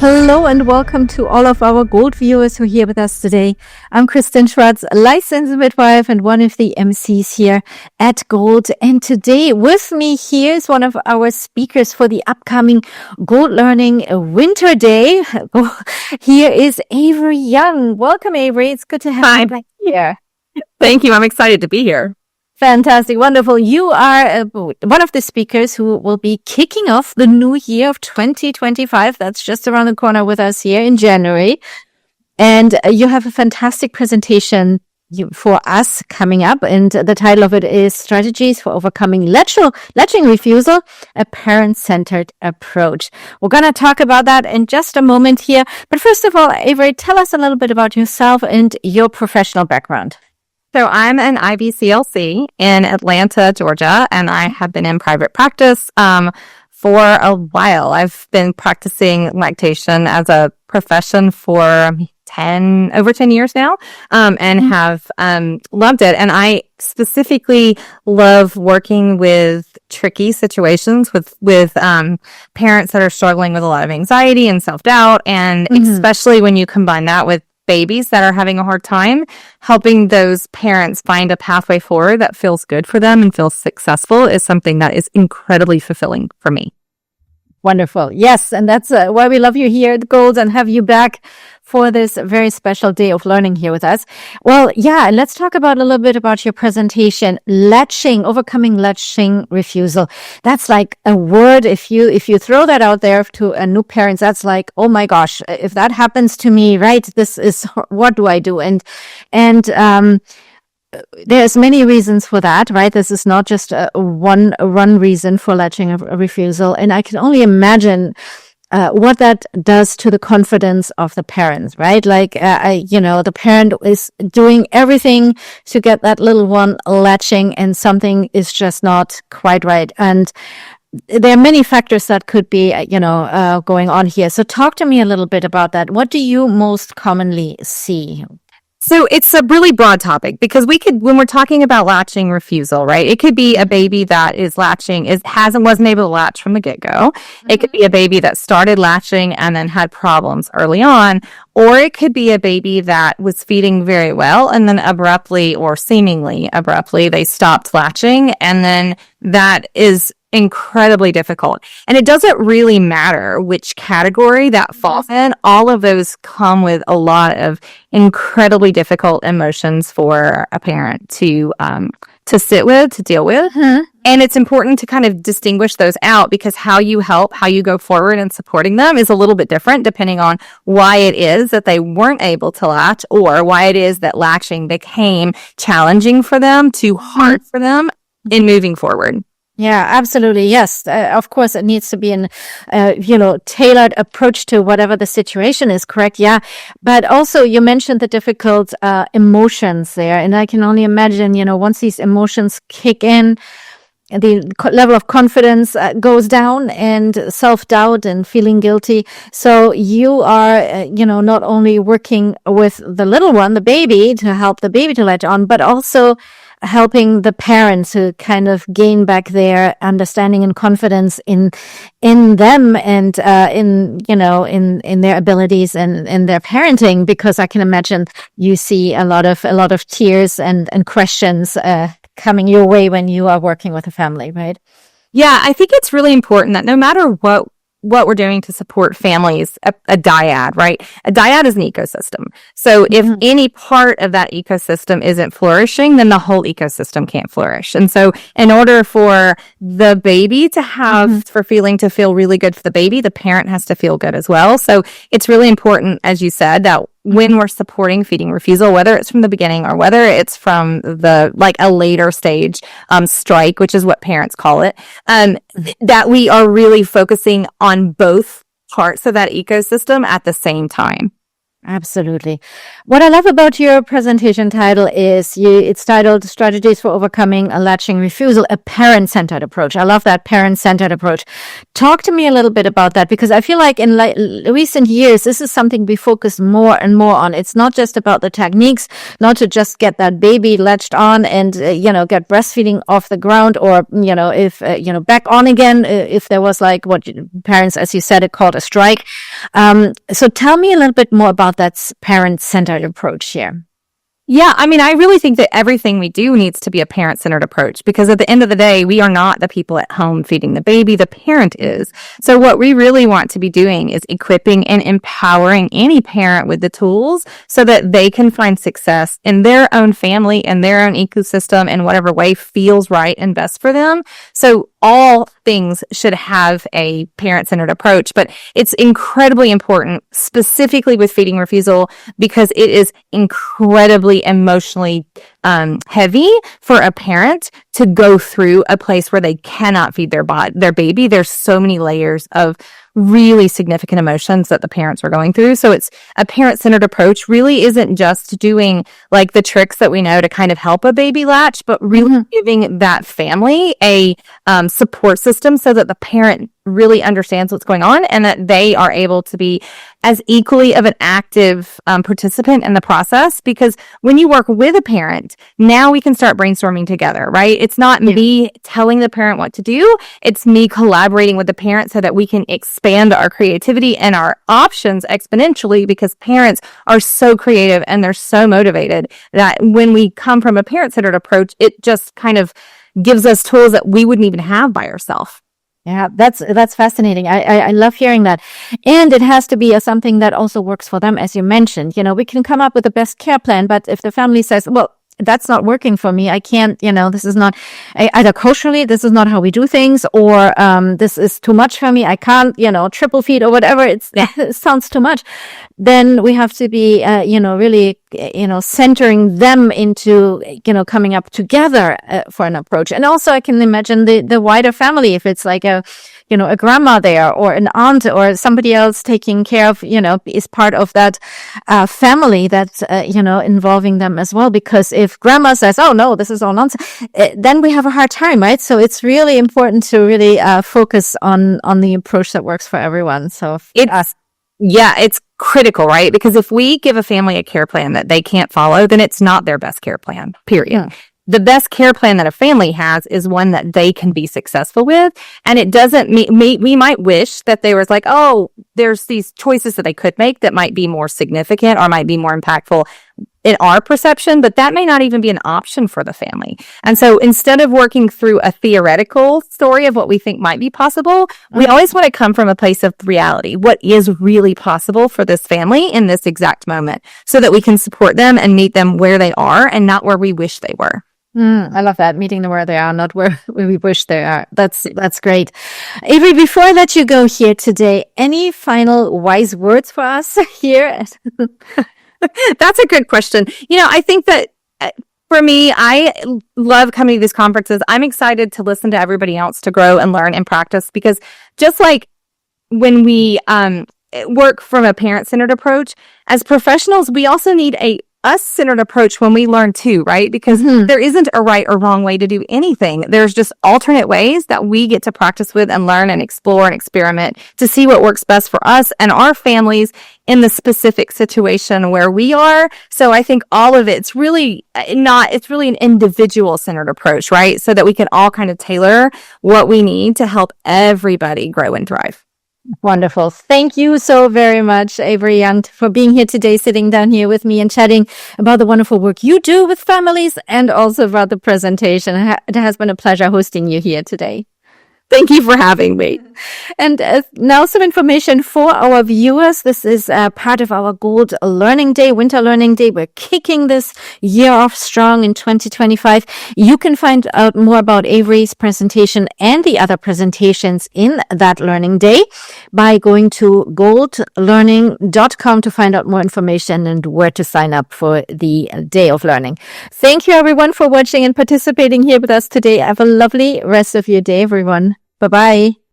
Hello and welcome to all of our Gold viewers who are here with us today. I'm Kristen Schwartz, licensed midwife and one of the MCs here at Gold. And today with me here is one of our speakers for the upcoming Gold Learning Winter Day. Here is Avery Young. Welcome, Avery. It's good to have you back here. Thank you. I'm excited to be here. Fantastic. Wonderful. You are one of the speakers who will be kicking off the new year of 2025. That's just around the corner with us here in January. And you have a fantastic presentation for us coming up. And the title of it is Strategies for Overcoming Latching Refusal, a Parent-Centered Approach. We're going to talk about that in just a moment here. But first of all, Avery, tell us a little bit about yourself and your professional background. So I'm an IBCLC in Atlanta, Georgia, and I have been in private practice for a while. I've been practicing lactation as a profession for over 10 years now, and have loved it. And I specifically love working with tricky situations with parents that are struggling with a lot of anxiety and self-doubt, and especially when you combine that with babies that are having a hard time, helping those parents find a pathway forward that feels good for them and feels successful is something that is incredibly fulfilling for me. Wonderful. Yes. And that's why we love you here at Gold and have you back for this very special day of learning here with us. Well, yeah, let's talk about a little bit about your presentation, overcoming latching refusal. That's like a word. If you throw that out there to a new parents, that's like, oh my gosh, if that happens to me, right? This is, what do I do? And there's many reasons for that, right? This is not just one reason for latching a refusal. And I can only imagine what that does to the confidence of the parents, right? Like, the parent is doing everything to get that little one latching and something is just not quite right. And there are many factors that could be, going on here. So talk to me a little bit about that. What do you most commonly see? So it's a really broad topic because when we're talking about latching refusal, right? It could be a baby that is latching, wasn't able to latch from the get-go. It could be a baby that started latching and then had problems early on, or it could be a baby that was feeding very well and then abruptly or seemingly abruptly they stopped latching, and then that is incredibly difficult. And it doesn't really matter which category that falls in. All of those come with a lot of incredibly difficult emotions for a parent to sit with, to deal with. And it's important to kind of distinguish those out because how you go forward in supporting them is a little bit different depending on why it is that they weren't able to latch or why it is that latching became challenging for them, too hard for them in moving forward. Yeah, absolutely. Yes. Of course, it needs to be an, tailored approach to whatever the situation is, correct? Yeah. But also you mentioned the difficult, emotions there. And I can only imagine, once these emotions kick in, the level of confidence goes down and self-doubt and feeling guilty. So you are, not only working with the little one, the baby, to help the baby to latch on, but also helping the parents to kind of gain back their understanding and confidence in them and in their abilities and in their parenting, because I can imagine you see a lot of tears and questions coming your way when you are working with a family, right? Yeah, I think it's really important that no matter what we're doing to support families, a dyad, right? A dyad is an ecosystem. So if any part of that ecosystem isn't flourishing, then the whole ecosystem can't flourish. And so in order for the baby to feel really good for the baby, the parent has to feel good as well. So it's really important, as you said, that when we're supporting feeding refusal, whether it's from the beginning or whether it's from a later stage strike, which is what parents call it, that we are really focusing on both parts of that ecosystem at the same time. Absolutely. What I love about your presentation title is it's titled Strategies for Overcoming a Latching Refusal, a Parent-Centered Approach. I love that parent-centered approach. Talk to me a little bit about that, because I feel like in recent years, this is something we focus more and more on. It's not just about the techniques, not to just get that baby latched on and, get breastfeeding off the ground, or, if, back on again, if there was like what parents, as you said, it called a strike. So tell me a little bit more about that parent-centered approach here. Yeah, I mean, I really think that everything we do needs to be a parent-centered approach, because at the end of the day, we are not the people at home feeding the baby, the parent is. So what we really want to be doing is equipping and empowering any parent with the tools so that they can find success in their own family and their own ecosystem in whatever way feels right and best for them. So all things should have a parent-centered approach, but it's incredibly important, specifically with feeding refusal, because it is incredibly emotionally heavy for a parent to go through a place where they cannot feed their baby. There's so many layers of really significant emotions that the parents are going through. So it's a parent-centered approach really isn't just doing like the tricks that we know to kind of help a baby latch, but really giving that family a support system so that the parent really understands what's going on and that they are able to be as equally of an active participant in the process. Because when you work with a parent, now we can start brainstorming together, right? It's not me telling the parent what to do. It's me collaborating with the parent so that we can expand our creativity and our options exponentially, because parents are so creative and they're so motivated that when we come from a parent-centered approach, it just kind of gives us tools that we wouldn't even have by ourselves. Yeah, that's fascinating. I love hearing that. And it has to be something that also works for them, as you mentioned. We can come up with the best care plan, but if the family says, well, that's not working for me, I can't, this is not either culturally, this is not how we do things, or this is too much for me, I can't, triple feed or whatever, it sounds too much, then we have to be, really, centering them into, coming up together for an approach. And also I can imagine the wider family, if it's like a grandma there, or an aunt, or somebody else taking care of, is part of that family that's, involving them as well. Because if grandma says, oh no, this is all nonsense, then we have a hard time, right? So it's really important to really focus on the approach that works for everyone. So it's critical, right? Because if we give a family a care plan that they can't follow, then it's not their best care plan, period. Yeah. The best care plan that a family has is one that they can be successful with. And it doesn't we might wish that there was like, oh, there's these choices that they could make that might be more significant or might be more impactful in our perception, but that may not even be an option for the family. And so instead of working through a theoretical story of what we think might be possible, we always want to come from a place of reality. What is really possible for this family in this exact moment, so that we can support them and meet them where they are and not where we wish they were. I love that. Meeting them where they are, not where we wish they are. That's great. Avery, before I let you go here today, any final wise words for us here? That's a good question. I think that for me, I love coming to these conferences. I'm excited to listen to everybody else to grow and learn and practice, because just like when we work from a parent-centered approach, as professionals, we also need a us-centered approach when we learn too, right? Because there isn't a right or wrong way to do anything. There's just alternate ways that we get to practice with and learn and explore and experiment to see what works best for us and our families in the specific situation where we are. So I think all of it's really an individual-centered approach, right? So that we can all kind of tailor what we need to help everybody grow and thrive. Wonderful. Thank you so very much, Avery Young, for being here today, sitting down here with me and chatting about the wonderful work you do with families and also about the presentation. It has been a pleasure hosting you here today. Thank you for having me. And now some information for our viewers. This is part of our Gold Learning Day, Winter Learning Day. We're kicking this year off strong in 2025. You can find out more about Avery's presentation and the other presentations in that Learning Day by going to goldlearning.com to find out more information and where to sign up for the Day of Learning. Thank you, everyone, for watching and participating here with us today. Have a lovely rest of your day, everyone. Bye-bye.